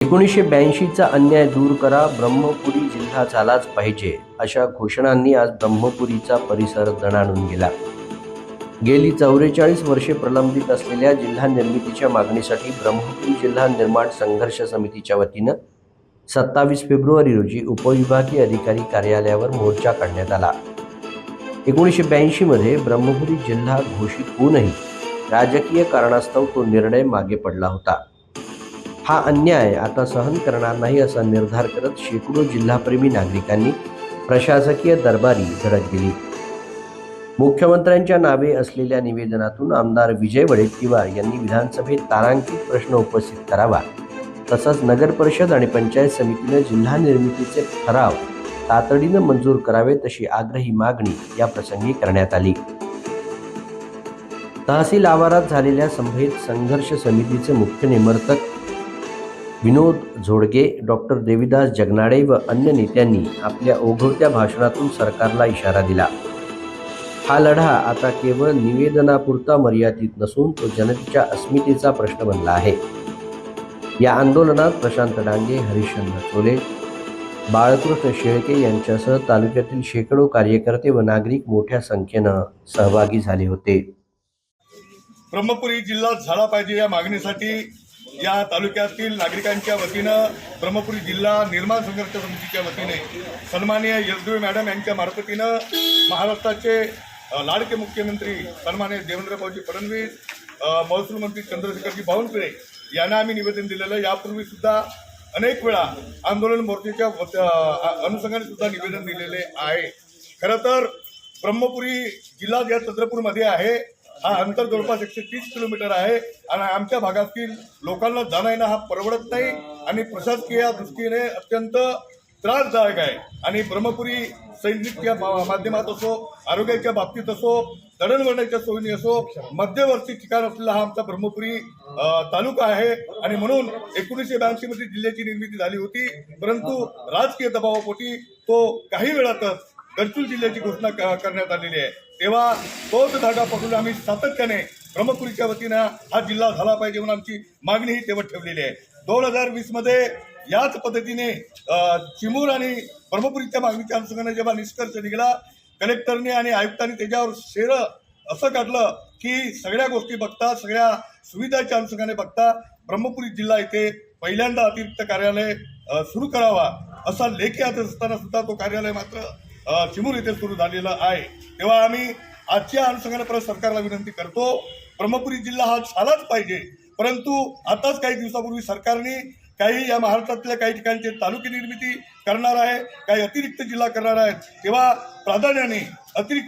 1982चा अन्याय दूर करा, ब्रह्मपुरी जिल्हा झालाच पाहिजे, अशा घोषणांनी आज ब्रह्मपुरीचा परिसर दणाणून गेला. गेली 44 वर्षे प्रलंबित असलेल्या जिल्हा निर्मितीच्या मागणीसाठी ब्रह्मपुरी जिल्हा निर्माण संघर्ष समितीच्या वतीनं 27 फेब्रुवारी रोजी उपविभागीय अधिकारी कार्यालयावर मोर्चा काढण्यात आला. 1982 मध्ये ब्रह्मपुरी जिल्हा घोषित होऊनही राजकीय कारणास्तव तो निर्णय मागे पडला होता. हा अन्याय आता सहन करणार नाही असा निर्धार करत शेकडो जिल्हाप्रेमी नागरिकांनी प्रशासकीय दरबारी धडक दिली. मुख्यमंत्र्यांच्या नावे असलेल्या निवेदनातून आमदार विजय वडेट्टीवार यांनी विधानसभेत तारांकित प्रश्न उपस्थित करावा, तसंच नगर परिषद आणि पंचायत समितीने जिल्हा निर्मितीचे ठराव तातडीनं मंजूर करावेत अशी आग्रही मागणी या प्रसंगी करण्यात आली. तहसील आवारात झालेल्या सभेत संघर्ष समितीचे मुख्य निमंत्रक विनोद झोडगे, डॉक्टर देविदास जगनाडे व अन्य नेत्यांनी आपल्या ओघवत्या भाषणातून सरकारला इशारा दिला. हा लढा आता केवळ निवेदनापुरता मर्यादित नसून तो जनतेच्या अस्मितेचा प्रश्न बनला आहे. या आंदोलनात प्रशांत डांगे, हरिश्चंद्र चोले, बाळकृष्ण शेळके यांच्यासह तालुक्यातील शेकडो कार्यकर्ते व नागरिक मोठ्या संख्येनं सहभागी झाले होते. ब्रह्मपुरी जिल्हा झाला पाहिजे या मागणीसाठी या तालुक्यातील नागरिकांच्या वतीनं ब्रह्मपुरी जिल्हा निर्माण संघर्ष समितीच्या वतीने सन्माननीय यशदेव मॅडम यांच्या मार्फतीनं महाराष्ट्राचे लाडके मुख्यमंत्री सन्माननीय देवेंद्रभाऊजी फडणवीस, महसूल मंत्री चंद्रशेखरजी बावनकुळे यांना आम्ही निवेदन दिलेलं. यापूर्वी सुद्धा अनेक वेळा आंदोलन मोर्चाच्या अनुषंगाने सुद्धा निवेदन दिलेले आहे. खरं तर ब्रह्मपुरी जिल्हा या चंद्रपूरमध्ये आहे. हा अंतर जवळपास 130 किलोमीटर आहे आणि आमच्या भागातील लोकांना जाणं येणं हा परवडत नाही आणि प्रशासकीय दृष्टीने अत्यंत त्रासदायक आहे. आणि ब्रह्मपुरी सैनिकच्या माध्यमात असो, आरोग्याच्या बाबतीत असो, दळणवळणाच्या सोयीने असो, मध्यवर्ती ठिकाण असलेला हा आमचा ब्रह्मपुरी तालुका आहे. आणि म्हणून 1982 मध्ये जिल्ह्याची निर्मिती झाली होती, परंतु राजकीय दबावापोटी तो काही वेळातच गडचिरोली जिल्ह्याची घोषणा करण्यात आलेली आहे. तेव्हा तोच धागा पकडून आम्ही सातत्याने ब्रह्मपुरीच्या वतीनं हा जिल्हा झाला पाहिजे म्हणून आमची मागणी ही तेवढ ठेवलेली आहे. 2020 मध्ये याच पद्धतीने चिमूर आणि ब्रह्मपुरीच्या मागणीच्या अनुषंगाने जेव्हा निष्कर्ष निघाला, कलेक्टरने आणि आयुक्तांनी त्याच्यावर शेर असं काढलं की सगळ्या गोष्टी बघता, सगळ्या सुविधाच्या अनुषंगाने बघता ब्रह्मपुरी जिल्हा इथे पहिल्यांदा अतिरिक्त कार्यालय सुरू करावा असा लेखी आदेश असताना सुद्धा तो कार्यालय मात्र चिमूर येथे सुरू झालेला आहे. तेव्हा आम्ही आजच्या अनुषंगाने परत सरकारला विनंती करतो, ब्रह्मपुरी जिल्हा हा झालाच पाहिजे. परंतु आताच काही दिवसापूर्वी सरकारने काही या महाराष्ट्रातल्या काही ठिकाणचे तालुके निर्मिती करणार आहे, काही अतिरिक्त जिल्हा करणार आहेत. तेव्हा प्राधान्याने अतिरिक्त